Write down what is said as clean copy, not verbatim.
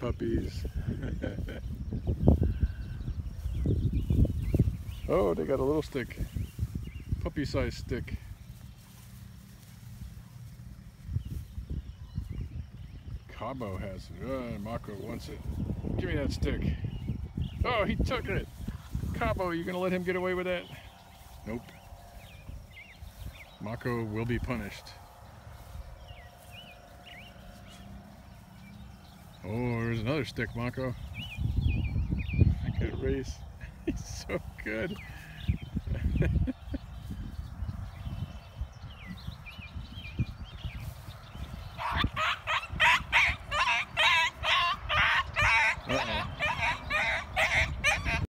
puppies. Oh, they got a little stick. Puppy-sized stick. Cabo has it. Mako wants it. Give me that stick. Oh, he took it. Cabo, you gonna let him get away with that? Nope. Mako will be punished. Oh, there's another stick, Mako. Good race. He's so good.